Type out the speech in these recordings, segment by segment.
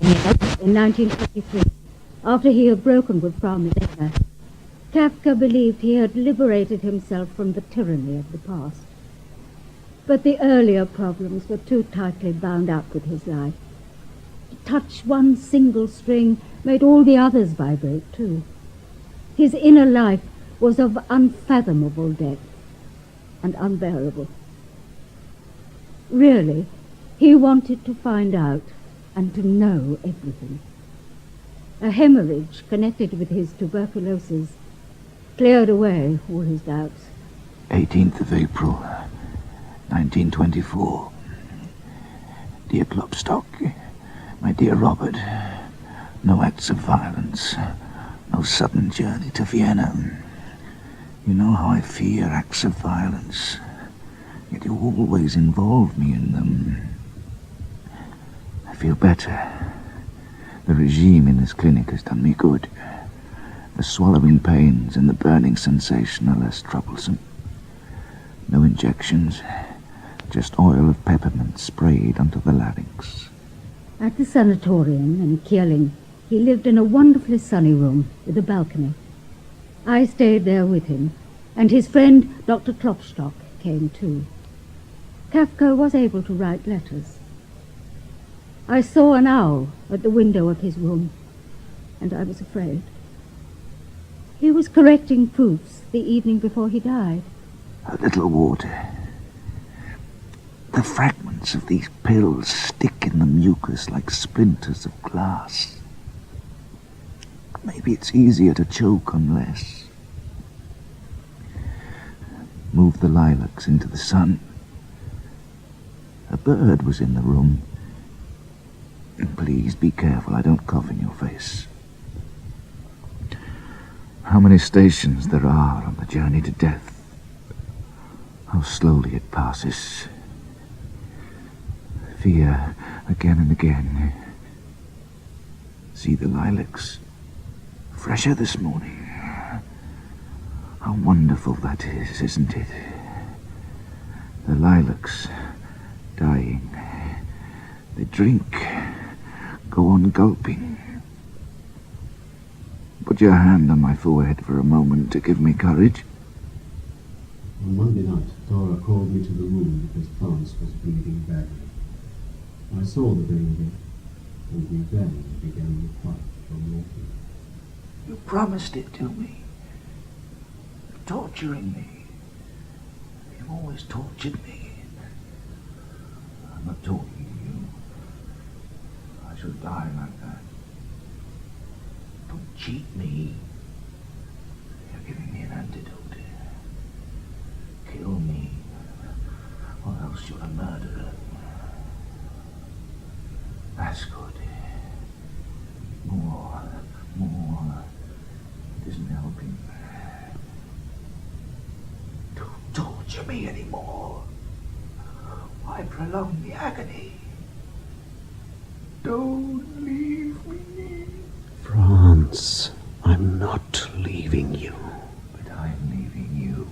in 1923, after he had broken with Franz Kafka, Kafka believed he had liberated himself from the tyranny of the past. But the earlier problems were too tightly bound up with his life. To touch one single string made all the others vibrate too. His inner life was of unfathomable depth and unbearable. Really, he wanted to find out and to know everything. A hemorrhage connected with his tuberculosis cleared away all his doubts. 18th of April, 1924. Dear Klopstock, my dear Robert, no acts of violence, no sudden journey to Vienna. You know how I fear acts of violence, yet you always involve me in them. I feel better. The regime in this clinic has done me good. The swallowing pains and the burning sensation are less troublesome. No injections, just oil of peppermint sprayed onto the larynx. At the sanatorium in Kierling, he lived in a wonderfully sunny room with a balcony. I stayed there with him, and his friend Dr. Klopstock came too. Kafka was able to write letters. I saw an owl at the window of his room, and I was afraid. He was correcting proofs the evening before he died. A little water. The fragments of these pills stick in the mucus like splinters of glass. Maybe it's easier to choke on less. Move the lilacs into the sun. A bird was in the room. Please be careful, I don't cough in your face. How many stations there are on the journey to death. How slowly it passes. Fear again and again. See the lilacs. Fresher this morning. How wonderful that is, isn't it? The lilacs dying. They drink, go on gulping. Put your hand on my forehead for a moment to give me courage. On Monday night, Dora called me to the room because Franz was breathing badly. I saw the baby, and we then began the fight for morphine. You promised it to me. You're torturing me. You've always tortured me. I'm not talking to you. I should die like that. Don't cheat me. You're giving me an antidote. Kill me, or else you're a murderer. That's good. More. It isn't helping. Don't torture me anymore. Why prolong the agony? Don't leave me. Franz, I'm not leaving you. But I'm leaving you.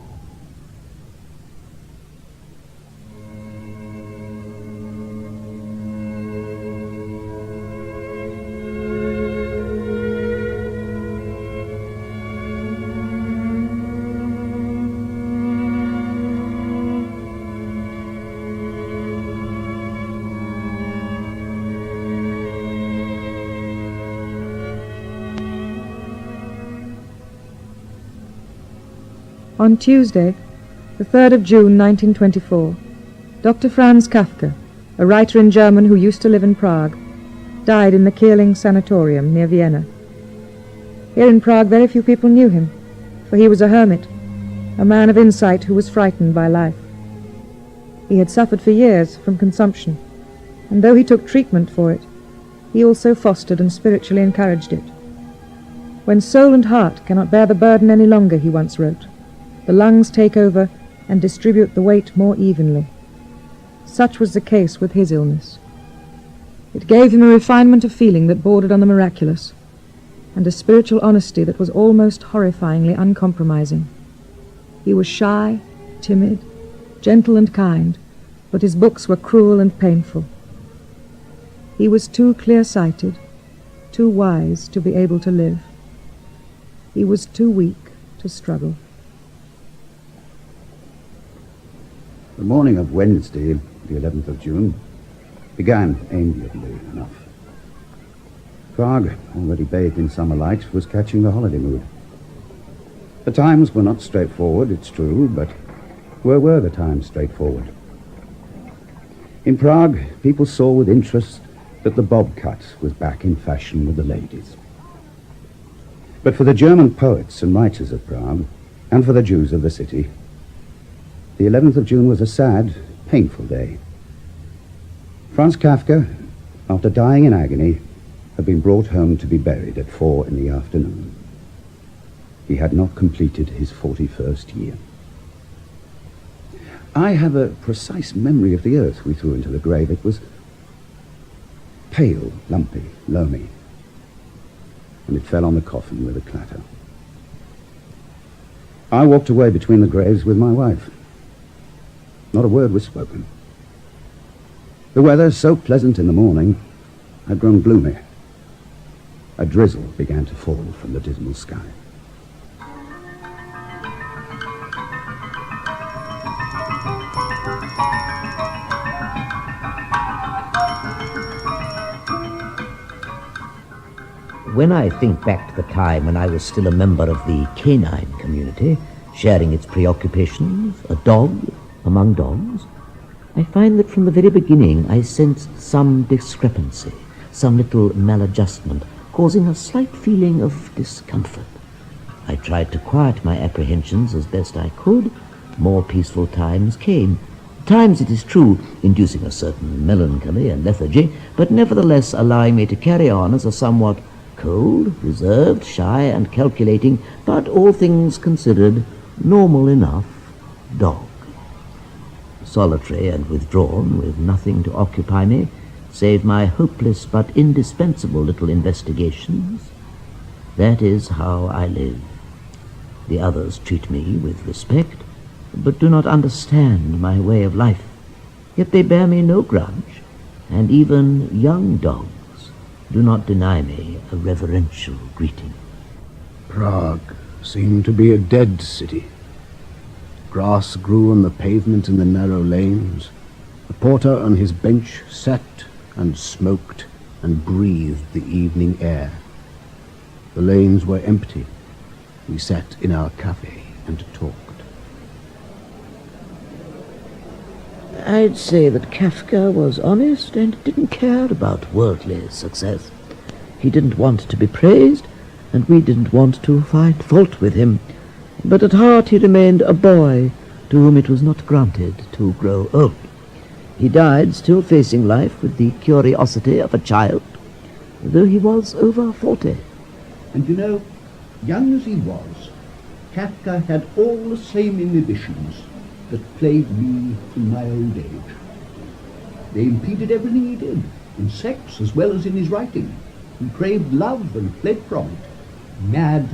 On Tuesday, the 3rd of June 1924, Dr. Franz Kafka, a writer in German who used to live in Prague, died in the Kierling sanatorium near Vienna. Here in Prague very few people knew him, for he was a hermit, a man of insight who was frightened by life. He had suffered for years from consumption, and though he took treatment for it, he also fostered and spiritually encouraged it. When soul and heart cannot bear the burden any longer, he once wrote, the lungs take over and distribute the weight more evenly. Such was the case with his illness. It gave him a refinement of feeling that bordered on the miraculous, and a spiritual honesty that was almost horrifyingly uncompromising. He was shy, timid, gentle and kind, but his books were cruel and painful. He was too clear-sighted, too wise to be able to live. He was too weak to struggle. The morning of Wednesday, the 11th of June, began amiably enough. Prague, already bathed in summer light, was catching the holiday mood. The times were not straightforward, it's true, but where were the times straightforward? In Prague, people saw with interest that the bob cut was back in fashion with the ladies. But for the German poets and writers of Prague, and for the Jews of the city, the 11th of June was a sad, painful day. Franz Kafka, after dying in agony, had been brought home to be buried at 4 in the afternoon. He had not completed his 41st year. I have a precise memory of the earth we threw into the grave. It was pale, lumpy, loamy, and it fell on the coffin with a clatter. I walked away between the graves with my wife. Not a word was spoken. The weather, so pleasant in the morning, had grown gloomy. A drizzle began to fall from the dismal sky. When I think back to the time when I was still a member of the canine community, sharing its preoccupations, a dog among dogs, I find that from the very beginning I sensed some discrepancy, some little maladjustment, causing a slight feeling of discomfort. I tried to quiet my apprehensions as best I could. More peaceful times came. Times, it is true, inducing a certain melancholy and lethargy, but nevertheless allowing me to carry on as a somewhat cold, reserved, shy, and calculating, but all things considered, normal enough dog. Solitary and withdrawn, with nothing to occupy me, save my hopeless but indispensable little investigations. That is how I live. The others treat me with respect, but do not understand my way of life. Yet they bear me no grudge, and even young dogs do not deny me a reverential greeting. Prague seemed to be a dead city. Grass grew on the pavement in the narrow lanes. The porter on his bench sat and smoked and breathed the evening air. The lanes were empty. We sat in our cafe and talked. I'd say that Kafka was honest and didn't care about worldly success. He didn't want to be praised, and we didn't want to find fault with him. But at heart he remained a boy to whom it was not granted to grow old. He died still facing life with the curiosity of a child, though he was over 40. And you know, young as he was, Kafka had all the same inhibitions that plagued me in my old age. They impeded everything he did, in sex as well as in his writing. He craved love and fled from it, mad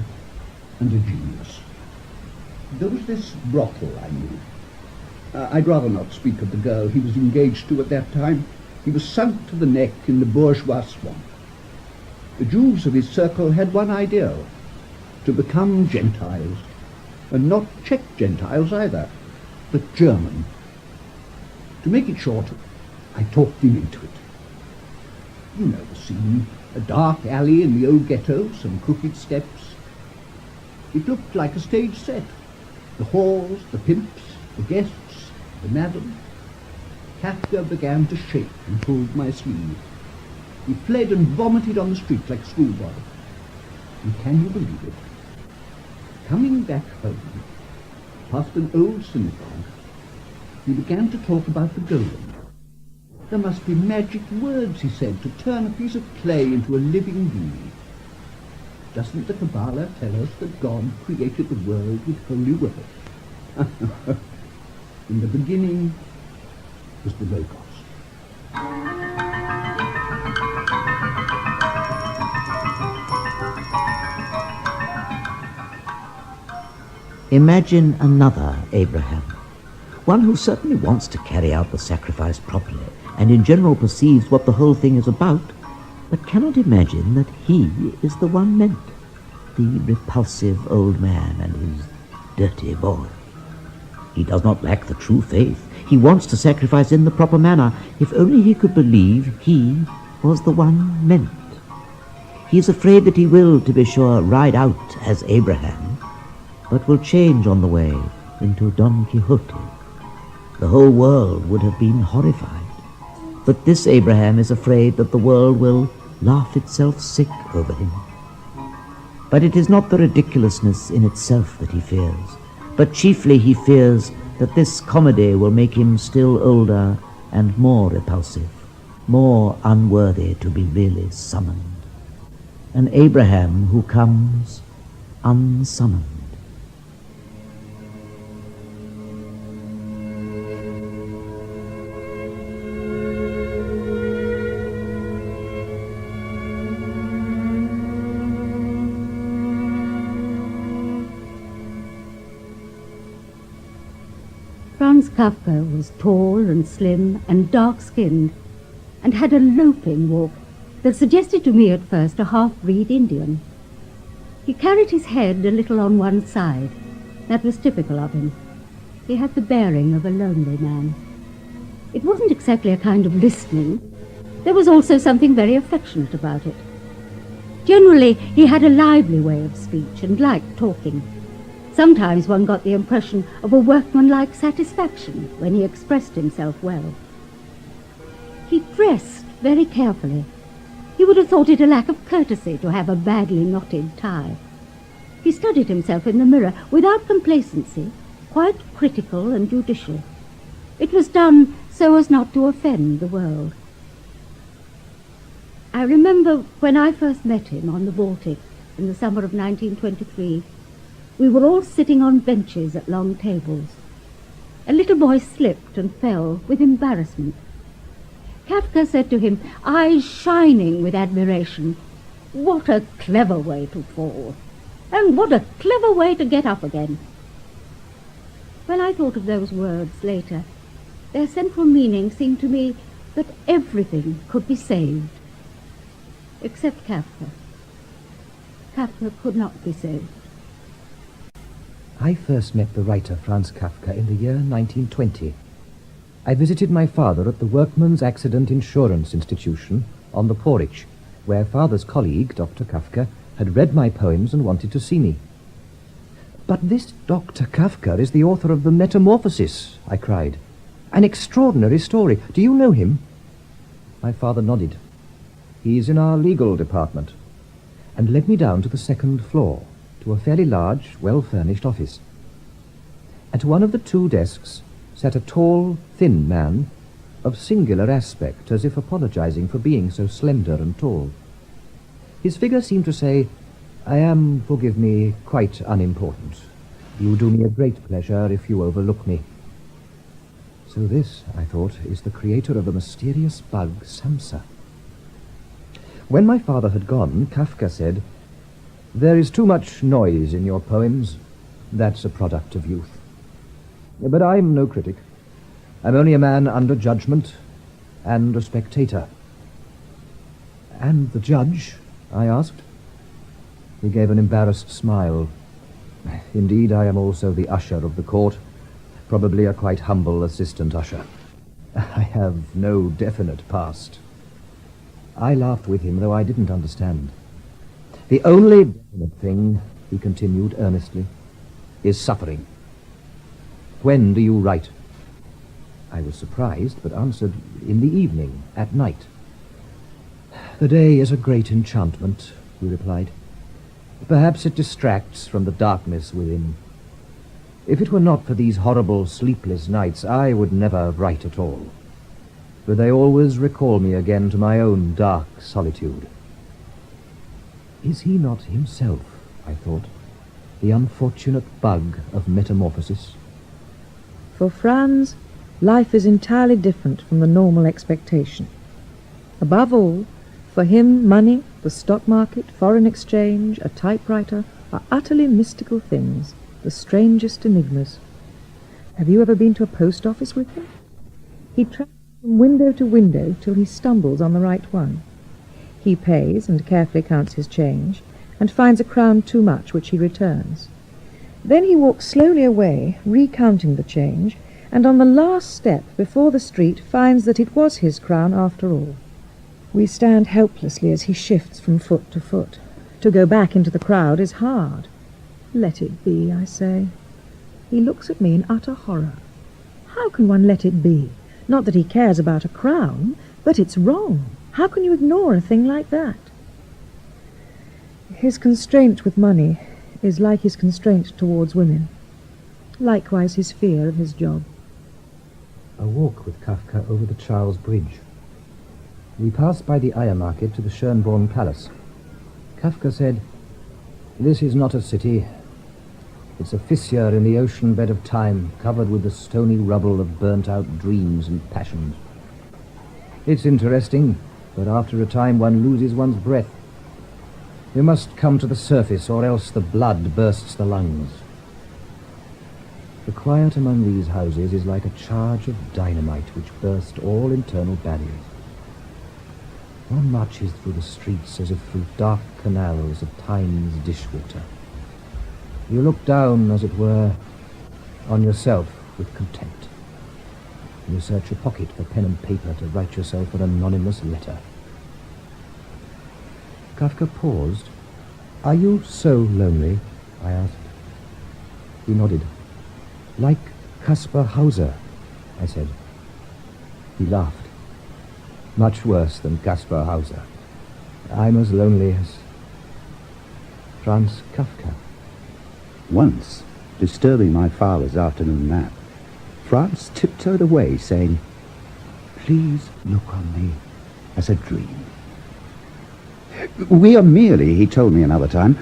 and a genius. There was this brothel I knew. I'd rather not speak of the girl he was engaged to at that time. He was sunk to the neck in the bourgeois swamp. The Jews of his circle had one ideal, to become Gentiles, and not Czech Gentiles either, but German. To make it short, I talked him into it. You know the scene, a dark alley in the old ghetto, some crooked steps. It looked like a stage set. The whores, the pimps, the guests, the madam. Kafka began to shake and pulled my sleeve. He fled and vomited on the street like a schoolboy. And can you believe it? Coming back home, past an old synagogue, he began to talk about the golem. There must be magic words, he said, to turn a piece of clay into a living being. Doesn't the Kabbalah tell us that God created the world with holy words? In the beginning was the Logos. Imagine another Abraham, one who certainly wants to carry out the sacrifice properly, and in general perceives what the whole thing is about, but cannot imagine that he is the one meant, the repulsive old man and his dirty boy. He does not lack the true faith. He wants to sacrifice in the proper manner, if only he could believe he was the one meant. He is afraid that he will, to be sure, ride out as Abraham, but will change on the way into Don Quixote. The whole world would have been horrified. But this Abraham is afraid that the world will laugh itself sick over him. But it is not the ridiculousness in itself that he fears, but chiefly he fears that this comedy will make him still older and more repulsive, more unworthy to be really summoned. An Abraham who comes unsummoned. Franz Kafka was tall and slim and dark-skinned, and had a loping walk that suggested to me at first a half-breed Indian. He carried his head a little on one side. That was typical of him. He had the bearing of a lonely man. It wasn't exactly a kind of listening. There was also something very affectionate about it. Generally, he had a lively way of speech and liked talking. Sometimes one got the impression of a workmanlike satisfaction when he expressed himself well. He dressed very carefully. You would have thought it a lack of courtesy to have a badly knotted tie. He studied himself in the mirror without complacency, quite critical and judicial. It was done so as not to offend the world. I remember when I first met him on the Baltic in the summer of 1923, we were all sitting on benches at long tables. A little boy slipped and fell with embarrassment. Kafka said to him, eyes shining with admiration, "What a clever way to fall! And what a clever way to get up again!" When I thought of those words later, their central meaning seemed to me that everything could be saved. Except Kafka. Kafka could not be saved. I first met the writer Franz Kafka in the year 1920. I visited my father at the Workmen's Accident Insurance Institution on the Porridge, where father's colleague, Dr. Kafka, had read my poems and wanted to see me. "But this Dr. Kafka is the author of The Metamorphoses," I cried. "An extraordinary story. Do you know him?" My father nodded. "He's in our legal department," and led me down to the second floor, to a fairly large, well-furnished office. At one of the two desks sat a tall, thin man of singular aspect, as if apologizing for being so slender and tall. His figure seemed to say, "I am, forgive me, quite unimportant. You do me a great pleasure if you overlook me." So this, I thought, is the creator of the mysterious bug, Samsa. When my father had gone, Kafka said, "There is too much noise in your poems. That's a product of youth. But I'm no critic. I'm only a man under judgment and a spectator." "And the judge?" I asked. He gave an embarrassed smile. "Indeed, I am also the usher of the court, probably a quite humble assistant usher. I have no definite past." I laughed with him, though I didn't understand. "The only definite thing," he continued earnestly, "is suffering. When do you write?" I was surprised, but answered, "In the evening, at night." "The day is a great enchantment," he replied. "Perhaps it distracts from the darkness within. If it were not for these horrible sleepless nights, I would never write at all. But they always recall me again to my own dark solitude." Is he not himself, I thought, the unfortunate bug of metamorphosis? For Franz, life is entirely different from the normal expectation. Above all, for him, money, the stock market, foreign exchange, a typewriter are utterly mystical things, the strangest enigmas. Have you ever been to a post office with him? He travels from window to window till he stumbles on the right one. He pays and carefully counts his change, and finds a crown too much, which he returns. Then he walks slowly away, recounting the change, and on the last step before the street finds that it was his crown after all. We stand helplessly as he shifts from foot to foot. To go back into the crowd is hard. Let it be, I say. He looks at me in utter horror. How can one let it be? Not that he cares about a crown, but it's wrong. How can you ignore a thing like that? His constraint with money is like his constraint towards women. Likewise his fear of his job. A walk with Kafka over the Charles Bridge. We passed by the Eyre Market to the Schönborn Palace. Kafka said, "This is not a city. It's a fissure in the ocean bed of time, covered with the stony rubble of burnt-out dreams and passions. It's interesting, but after a time one loses one's breath. You must come to the surface, or else the blood bursts the lungs." The quiet among these houses is like a charge of dynamite which burst all internal barriers. One marches through the streets as if through dark canals of time's dishwater. You look down, as it were, on yourself with contempt. You search your pocket for pen and paper to write yourself an anonymous letter. Kafka paused. "Are you so lonely?" I asked. He nodded. "Like Caspar Hauser," I said. He laughed. "Much worse than Caspar Hauser. I'm as lonely as Franz Kafka." Once, disturbing my father's afternoon nap, Franz tiptoed away, saying, "Please look on me as a dream. We are merely," he told me another time,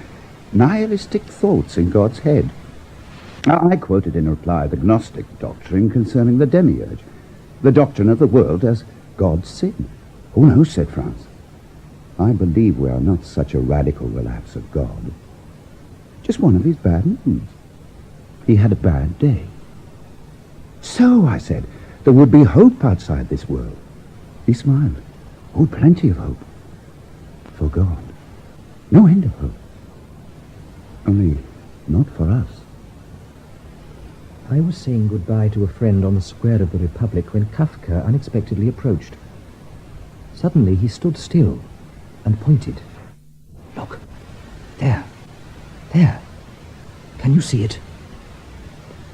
"nihilistic thoughts in God's head." I quoted in reply the Gnostic doctrine concerning the demiurge, the doctrine of the world as God's sin. "Oh no," said Franz. "I believe we are not such a radical relapse of God. Just one of his bad moods. He had a bad day." "So," I said, "there would be hope outside this world." He smiled. "Oh, plenty of hope. For God. No end of hope. Only not for us." I was saying goodbye to a friend on the square of the Republic when Kafka unexpectedly approached. Suddenly he stood still and pointed. "Look, there. There. Can you see it?"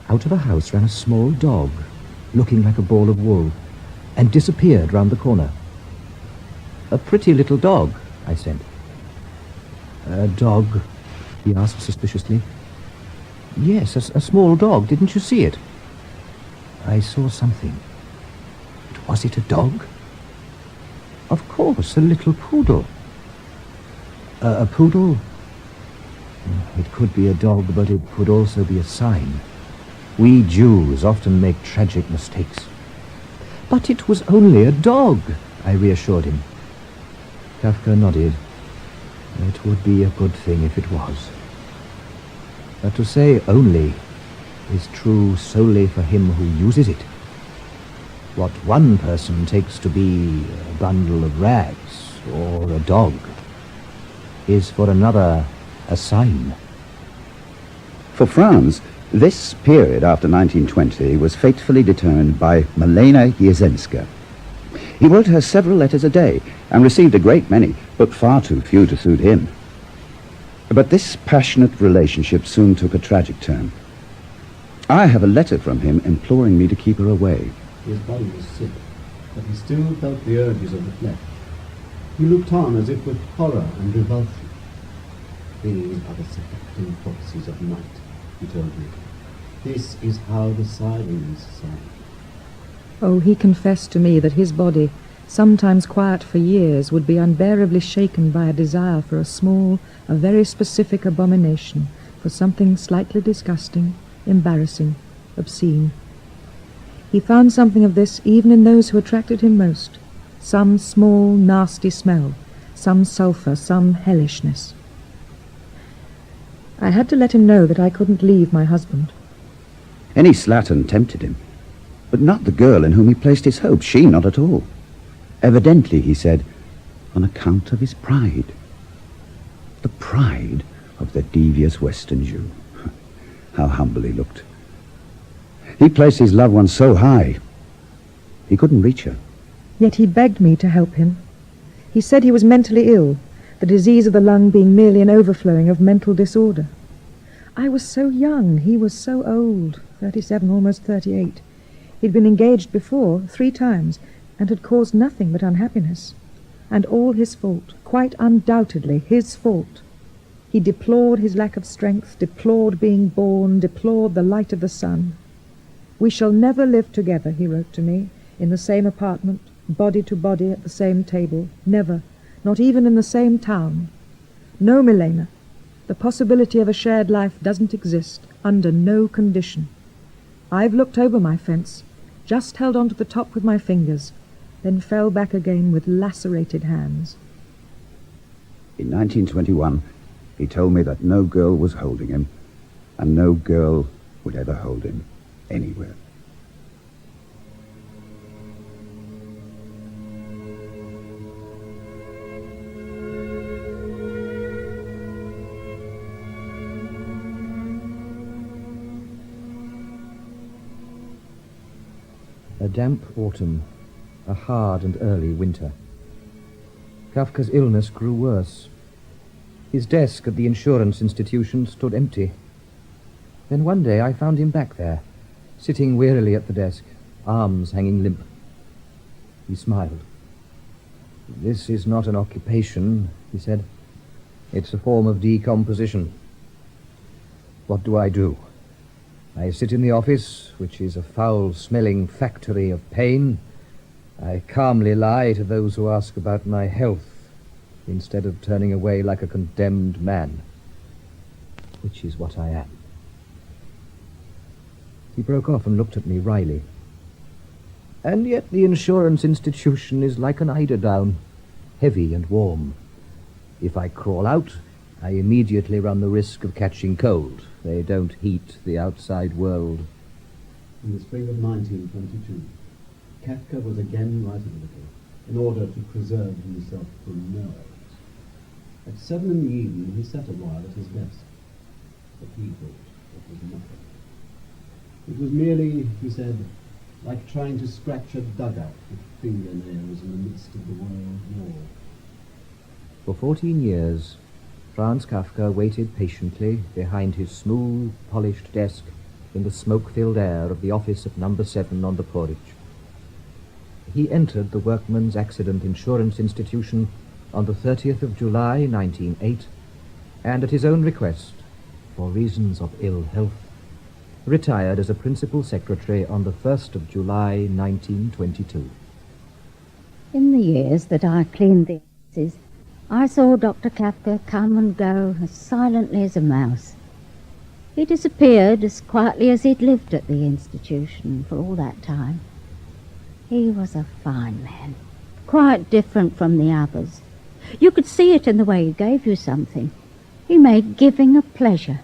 Out of a house ran a small dog, looking like a ball of wool, and disappeared round the corner. "A pretty little dog," I said. "A dog?" he asked suspiciously. "Yes, a small dog. Didn't you see it?" I saw something. But was it a dog? Of course, a little poodle. A poodle? It could be a dog, but it could also be a sign. We Jews often make tragic mistakes. "But it was only a dog," I reassured him. Kafka nodded. It would be a good thing if it was. But to say only is true solely for him who uses it. What one person takes to be a bundle of rags or a dog is for another a sign. For Franz, this period after 1920 was fatefully determined by Milena Jesenska. He wrote her several letters a day and received a great many, but far too few to suit him. But this passionate relationship soon took a tragic turn. I have a letter from him imploring me to keep her away. His body was sick, but he still felt the urges of the flesh. He looked on as if with horror and revulsion. "These are the seducting voices of night," he told me. "This is how the sirens sang." Oh, he confessed to me that his body, sometimes quiet for years, would be unbearably shaken by a desire for a very specific abomination, for something slightly disgusting, embarrassing, obscene. He found something of this even in those who attracted him most. Some small, nasty smell, some sulphur, some hellishness. I had to let him know that I couldn't leave my husband. Any slattern tempted him. But not the girl in whom he placed his hopes. She not at all. Evidently, he said, on account of his pride. The pride of the devious Western Jew. How humble he looked. He placed his loved one so high, he couldn't reach her. Yet he begged me to help him. He said he was mentally ill, the disease of the lung being merely an overflowing of mental disorder. I was so young, he was so old, 37, almost 38. He'd been engaged before, 3 times, and had caused nothing but unhappiness. And all his fault, quite undoubtedly his fault. He deplored his lack of strength, deplored being born, deplored the light of the sun. "We shall never live together," he wrote to me, "in the same apartment, body to body at the same table. Never. Not even in the same town. No, Milena. The possibility of a shared life doesn't exist, under no condition. I've looked over my fence, just held on to the top with my fingers, then fell back again with lacerated hands." In 1921, he told me that no girl was holding him, and no girl would ever hold him anywhere. A damp autumn, a hard and early winter. Kafka's illness grew worse. His desk at the insurance institution stood empty. Then one day I found him back there, sitting wearily at the desk, arms hanging limp. He smiled. "This is not an occupation," he said. "It's a form of decomposition. What do? I sit in the office, which is a foul-smelling factory of pain. I calmly lie to those who ask about my health, instead of turning away like a condemned man, which is what I am." He broke off and looked at me wryly. "And yet the insurance institution is like an eiderdown, heavy and warm. If I crawl out, I immediately run the risk of catching cold. They don't heat the outside world." In the spring of 1922, Kafka was again writing a little, in order to preserve himself from nerves. At 7 in the evening, he sat a while at his desk, but he thought it was nothing. It was merely, he said, like trying to scratch a dugout with fingernails in the midst of the world war. For 14 years, Franz Kafka waited patiently behind his smooth, polished desk in the smoke-filled air of the office of number 7 on the Porridge. He entered the Workmen's Accident Insurance Institution on the 30th of July, 1908, and at his own request, for reasons of ill health, retired as a principal secretary on the 1st of July, 1922. In the years that I cleaned the offices, I saw Dr. Kafka come and go as silently as a mouse. He disappeared as quietly as he'd lived at the institution for all that time. He was a fine man, quite different from the others. You could see it in the way he gave you something. He made giving a pleasure.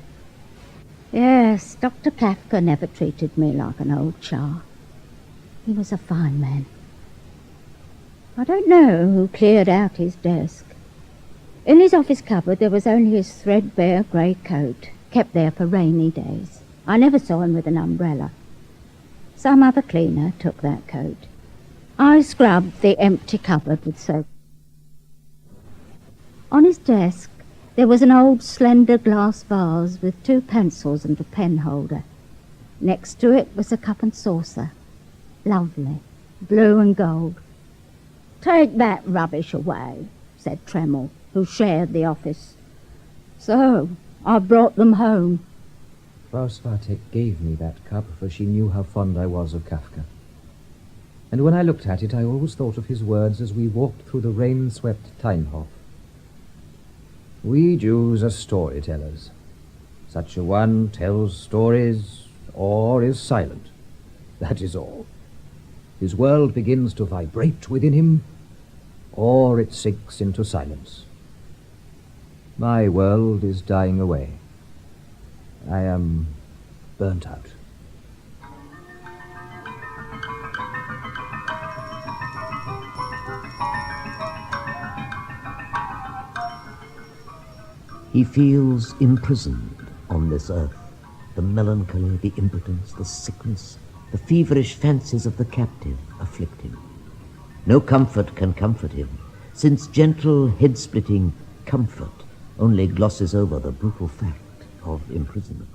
Yes, Dr. Kafka never treated me like an old char. He was a fine man. I don't know who cleared out his desk. In his office cupboard there was only his threadbare grey coat, kept there for rainy days. I never saw him with an umbrella. Some other cleaner took that coat. I scrubbed the empty cupboard with soap. On his desk there was an old slender glass vase with 2 pencils and a pen holder. Next to it was a cup and saucer. Lovely, blue and gold. "Take that rubbish away," said Tremel, who shared the office. "So, I brought them home." Frau Svatek gave me that cup, for she knew how fond I was of Kafka. And when I looked at it, I always thought of his words as we walked through the rain-swept Teinhof. "We Jews are storytellers. Such a one tells stories or is silent. That is all. His world begins to vibrate within him, or it sinks into silence. My world is dying away. I am burnt out." He feels imprisoned on this earth. The melancholy, the impotence, the sickness, the feverish fancies of the captive afflict him. No comfort can comfort him, since gentle, head-splitting comfort only glosses over the brutal fact of imprisonment.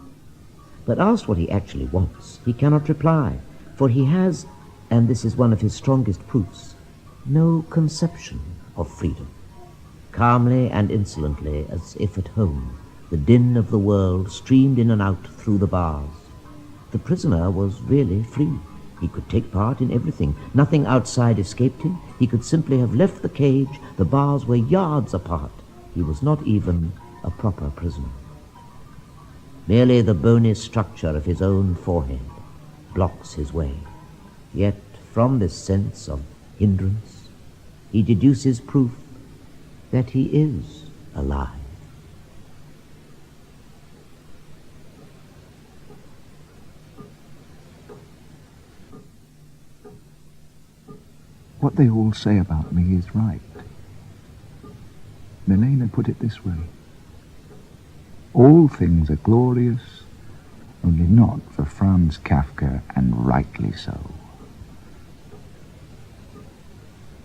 But asked what he actually wants, he cannot reply, for he has, and this is one of his strongest proofs, no conception of freedom. Calmly and insolently, as if at home, the din of the world streamed in and out through the bars. The prisoner was really free. He could take part in everything. Nothing outside escaped him. He could simply have left the cage. The bars were yards apart. He was not even a proper prisoner. Merely the bony structure of his own forehead blocks his way. Yet from this sense of hindrance, he deduces proof that he is alive. What they all say about me is right. Milena put it this way: all things are glorious, only not for Franz Kafka, and rightly so.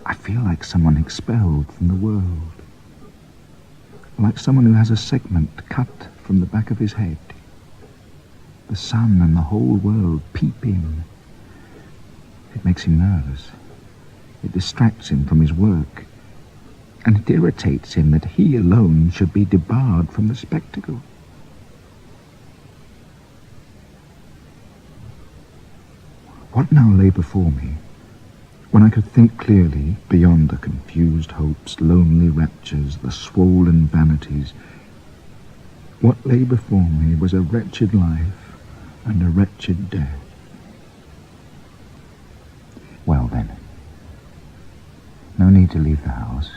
I feel like someone expelled from the world, like someone who has a segment cut from the back of his head. The sun and the whole world peep in. It makes him nervous. It distracts him from his work, and it irritates him that he alone should be debarred from the spectacle. What now lay before me, when I could think clearly beyond the confused hopes, lonely raptures, the swollen vanities? What lay before me was a wretched life and a wretched death. Well then, no need to leave the house.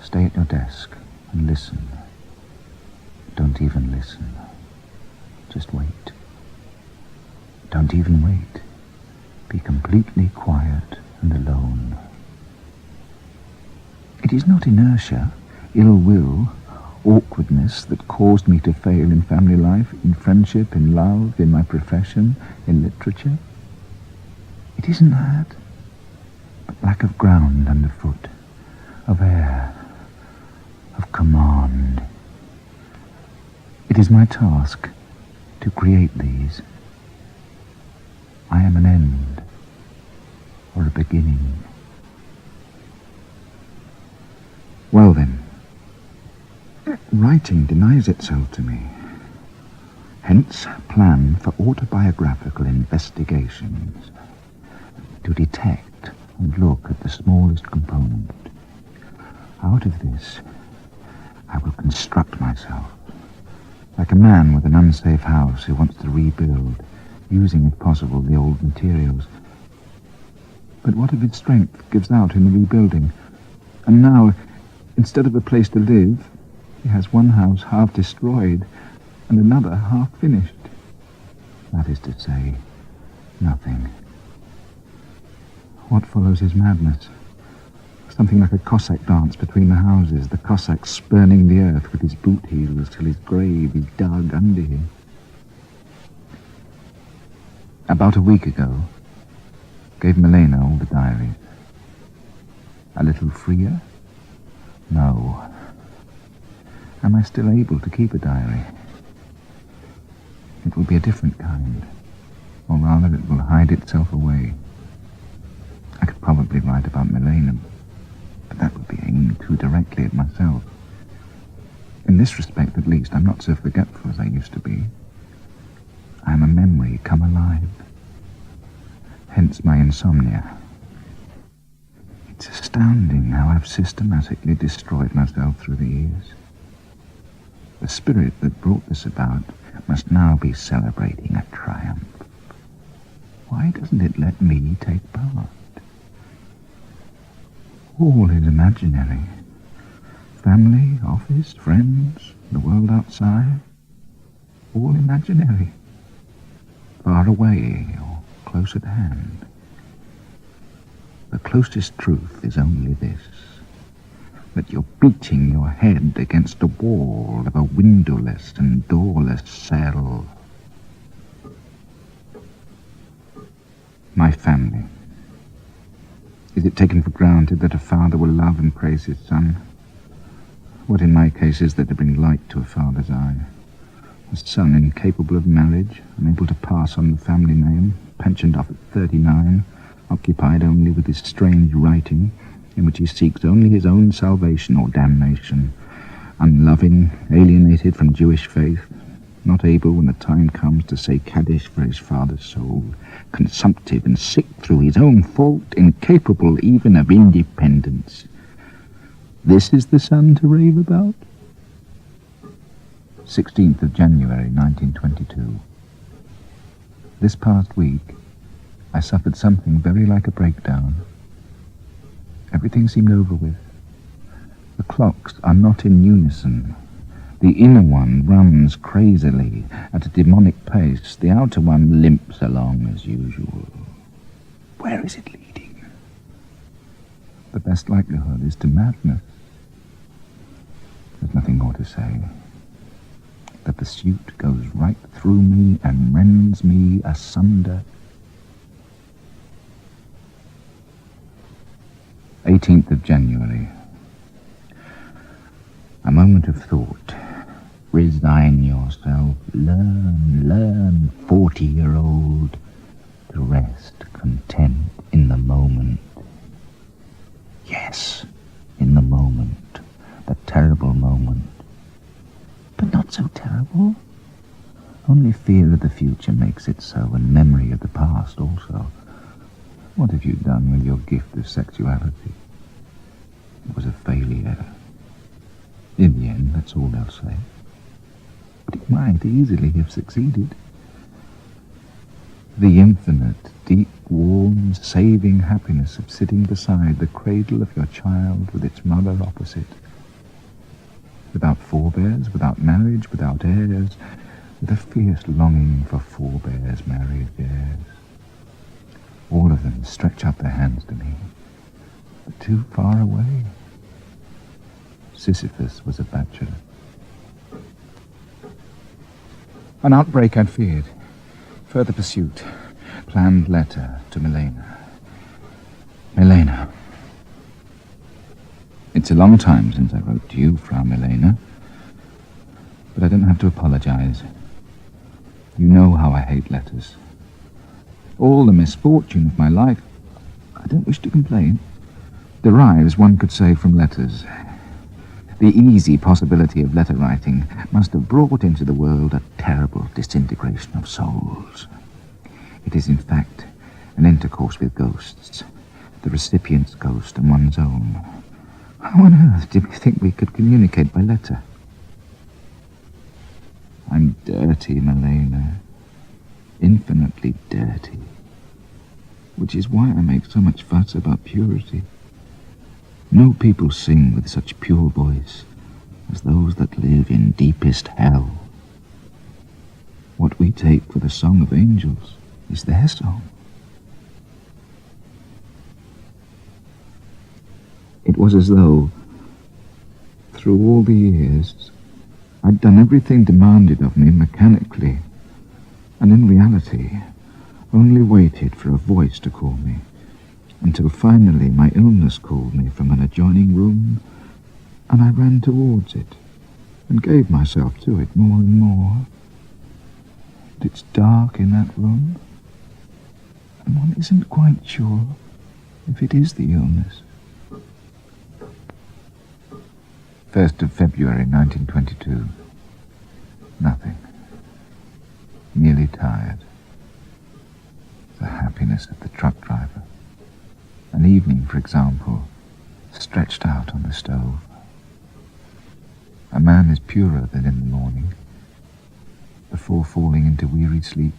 Stay at your desk and listen. Don't even listen. Just wait. Don't even wait. Be completely quiet and alone. It is not inertia, ill will, awkwardness that caused me to fail in family life, in friendship, in love, in my profession, in literature. It isn't that, but lack of ground underfoot, of air, of command. It is my task to create these. I am an end, or a beginning. Well then, writing denies itself to me. Hence, plan for autobiographical investigations, to detect and look at the smallest component. Out of this, I will construct myself, like a man with an unsafe house who wants to rebuild, using, if possible, the old materials. But what if its strength gives out in the rebuilding? And now, instead of a place to live, he has one house half destroyed and another half finished. That is to say, nothing. What follows is madness. Something like a Cossack dance between the houses, the Cossack spurning the earth with his boot heels till his grave is dug under him. About a week ago, gave Milena all the diaries. A little freer? No. Am I still able to keep a diary? It will be a different kind, or rather it will hide itself away. I could probably write about Milena, but that would be aiming too directly at myself. In this respect, at least, I'm not so forgetful as I used to be. I am a memory come alive. Hence my insomnia. It's astounding how I've systematically destroyed myself through the years. The spirit that brought this about must now be celebrating a triumph. Why doesn't it let me take part? All is imaginary. Family, office, friends, the world outside, all imaginary. Far away or close at hand. The closest truth is only this. that you're beating your head against the wall of a windowless and doorless cell. My family. Is it taken for granted that a father will love and praise his son? What in my case is there to bring light to a father's eye? A son incapable of marriage, unable to pass on the family name, pensioned off at 39, occupied only with his strange writing, in which he seeks only his own salvation or damnation, unloving, alienated from Jewish faith, not able when the time comes to say Kaddish for his father's soul, consumptive and sick through his own fault, incapable even of independence. This is the son to rave about? 16th of January, 1922. This past week, I suffered something very like a breakdown. Everything seemed over with. The clocks are not in unison. The inner one runs crazily at a demonic pace. The outer one limps along as usual. Where is it leading? The best likelihood is to madness. There's nothing more to say. The pursuit goes right through me and rends me asunder. 18th of January. A moment of thought. Resign yourself. Learn, 40-year-old, to rest content in the moment. Yes, in the moment. The terrible moment. But not so terrible. Only fear of the future makes it so, and memory of the past also. What have you done with your gift of sexuality? It was a failure. In the end, that's all they'll say. But it might easily have succeeded. The infinite, deep, warm, saving happiness of sitting beside the cradle of your child with its mother opposite. Without forebears, without marriage, without heirs, with a fierce longing for forebears, married heirs. All of them stretch out their hands to me, but too far away. Sisyphus was a bachelor. An outbreak I'd feared. Further pursuit. Planned letter to Milena. Milena. It's a long time since I wrote to you, Frau Milena. But I don't have to apologize. You know how I hate letters. All the misfortune of my life, I don't wish to complain, derives, one could say, from letters. The easy possibility of letter writing must have brought into the world a terrible disintegration of souls. It is, in fact, an intercourse with ghosts, the recipient's ghost and one's own. How on earth did we think we could communicate by letter? I'm dirty, Milena. Infinitely dirty. Which is why I make so much fuss about purity. No people sing with such pure voice as those that live in deepest hell. What we take for the song of angels is their song. It was as though, through all the years, I'd done everything demanded of me mechanically, and in reality only waited for a voice to call me, until finally my illness called me from an adjoining room, and I ran towards it, and gave myself to it more and more. And it's dark in that room, and one isn't quite sure if it is the illness. 1st of February, 1922. Nothing. Merely tired. The happiness of the truck driver. An evening, for example, stretched out on the stove. A man is purer than in the morning. Before falling into weary sleep,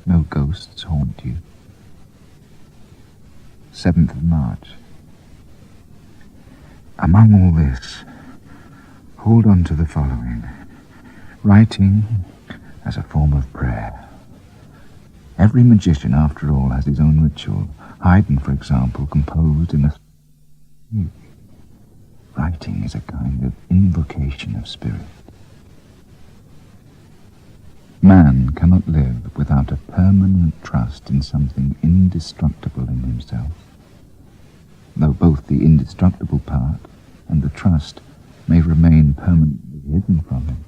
no ghosts haunt you. 7th of March. Among all this, hold on to the following. Writing as a form of prayer. Every magician, after all, has his own ritual. Haydn, for example, composed in a... Writing is a kind of invocation of spirit. Man cannot live without a permanent trust in something indestructible in himself, though both the indestructible part and the trust may remain permanently hidden from him.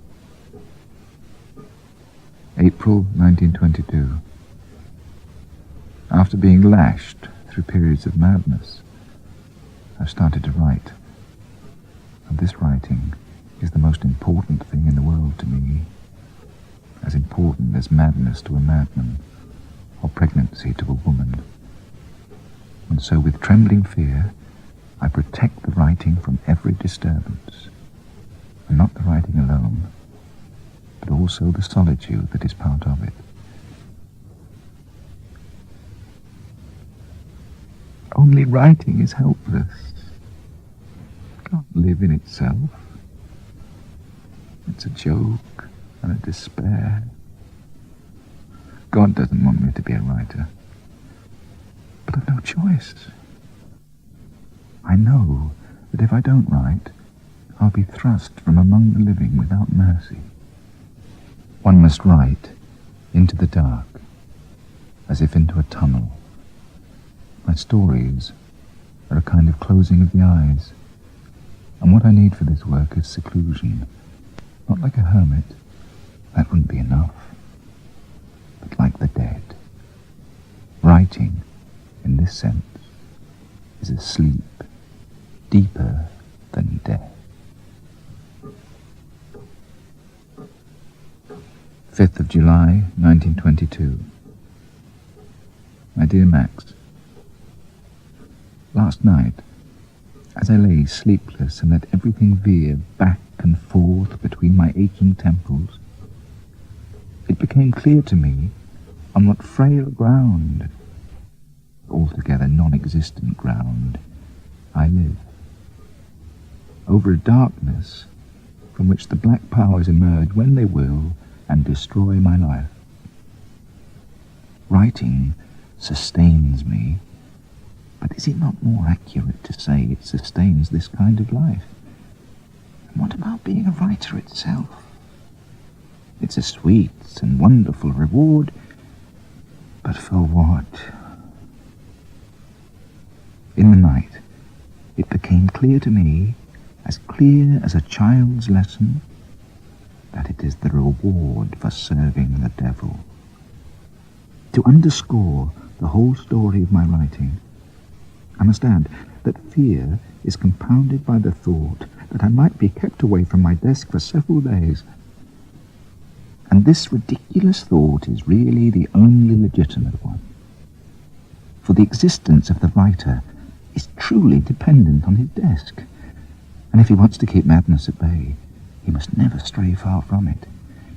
April 1922. After being lashed through periods of madness, I've started to write. And this writing is the most important thing in the world to me, as important as madness to a madman or pregnancy to a woman. And so with trembling fear, I protect the writing from every disturbance, and not the writing alone, but also the solitude that is part of it. Only writing is helpless. It can't live in itself. It's a joke and a despair. God doesn't want me to be a writer, but I've no choice. I know that if I don't write, I'll be thrust from among the living without mercy. One must write into the dark, as if into a tunnel. My stories are a kind of closing of the eyes, and what I need for this work is seclusion, not like a hermit, that wouldn't be enough, but like the dead. Writing, in this sense, is a sleep deeper than death. 5th of July, 1922. My dear Max, last night, as I lay sleepless and let everything veer back and forth between my aching temples, it became clear to me on what frail ground, altogether non-existent ground, I live. Over a darkness from which the black powers emerge when they will and destroy my life. Writing sustains me, but is it not more accurate to say it sustains this kind of life? And what about being a writer itself? It's a sweet and wonderful reward, but for what? In the night, it became clear to me, as clear as a child's lesson, that it is the reward for serving the devil. To underscore the whole story of my writing, I must add that fear is compounded by the thought that I might be kept away from my desk for several days. And this ridiculous thought is really the only legitimate one. For the existence of the writer is truly dependent on his desk. And if he wants to keep madness at bay, he must never stray far from it.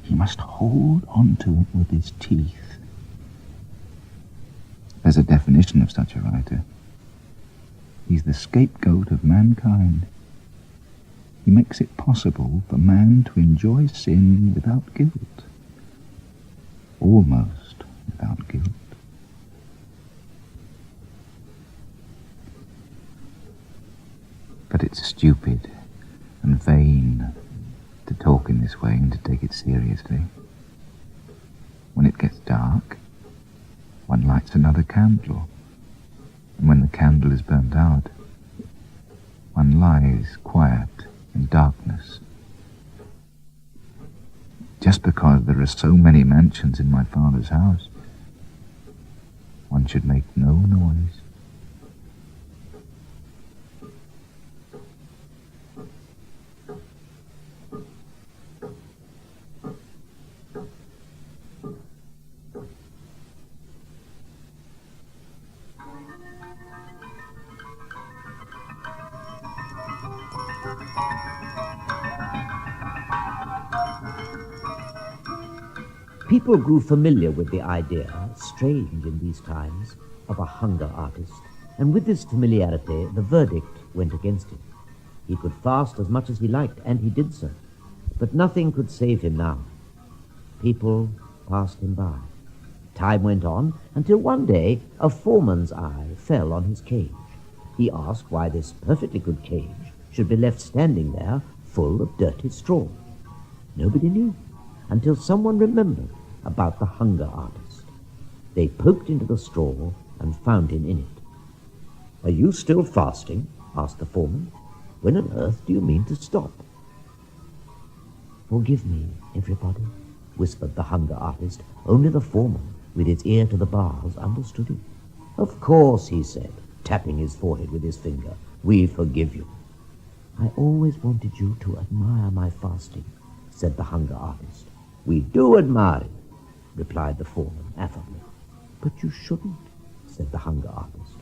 He must hold on to it with his teeth. There's a definition of such a writer. He's the scapegoat of mankind. He makes it possible for man to enjoy sin without guilt. Almost without guilt. But it's stupid and vain to talk in this way and to take it seriously. When it gets dark, one lights another candle, and when the candle is burnt out, one lies quiet in darkness. Just because there are so many mansions in my father's house, one should make no noise. People grew familiar with the idea, strange in these times, of a hunger artist, and with this familiarity the verdict went against him. He could fast as much as he liked, and he did so, but nothing could save him now. People passed him by. Time went on, until one day a foreman's eye fell on his cage. He asked why this perfectly good cage should be left standing there full of dirty straw. Nobody knew, until someone remembered about the hunger artist. They poked into the straw and found him in it. "Are you still fasting?" asked the foreman. "When on earth do you mean to stop?" "Forgive me, everybody," whispered the hunger artist. Only the foreman, with his ear to the bars, understood him. "Of course," he said, tapping his forehead with his finger. "We forgive you." "I always wanted you to admire my fasting," said the hunger artist. "We do admire it," replied the foreman affably. "But you shouldn't," said the hunger artist.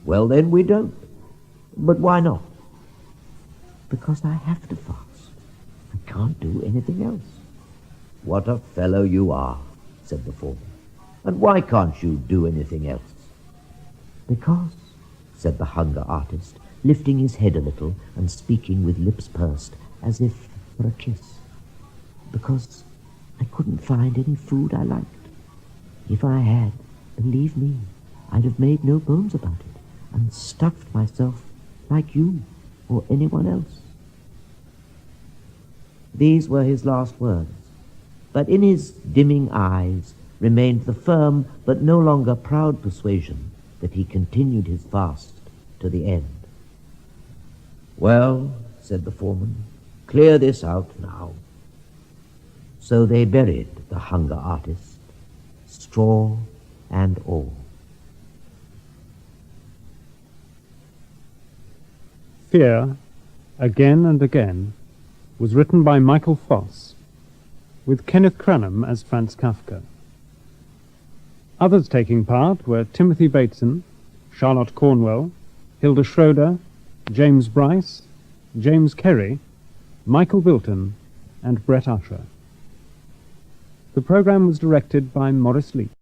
"Well, then we don't. But why not?" "Because I have to fast. I can't do anything else." "What a fellow you are," said the foreman. "And why can't you do anything else?" "Because," said the hunger artist, lifting his head a little and speaking with lips pursed, as if for a kiss. "Because I couldn't find any food I liked. If I had, believe me, I'd have made no bones about it, and stuffed myself like you or anyone else." These were his last words, but in his dimming eyes remained the firm but no longer proud persuasion that he continued his fast to the end. "Well," said the foreman, "clear this out now." So they buried the hunger artist, straw and all. Fear, Again and Again, was written by Michael Foss, with Kenneth Cranham as Franz Kafka. Others taking part were Timothy Bateson, Charlotte Cornwell, Hilda Schroeder, James Bryce, James Kerry, Michael Bilton, and Brett Usher. The programme was directed by Maurice Leach.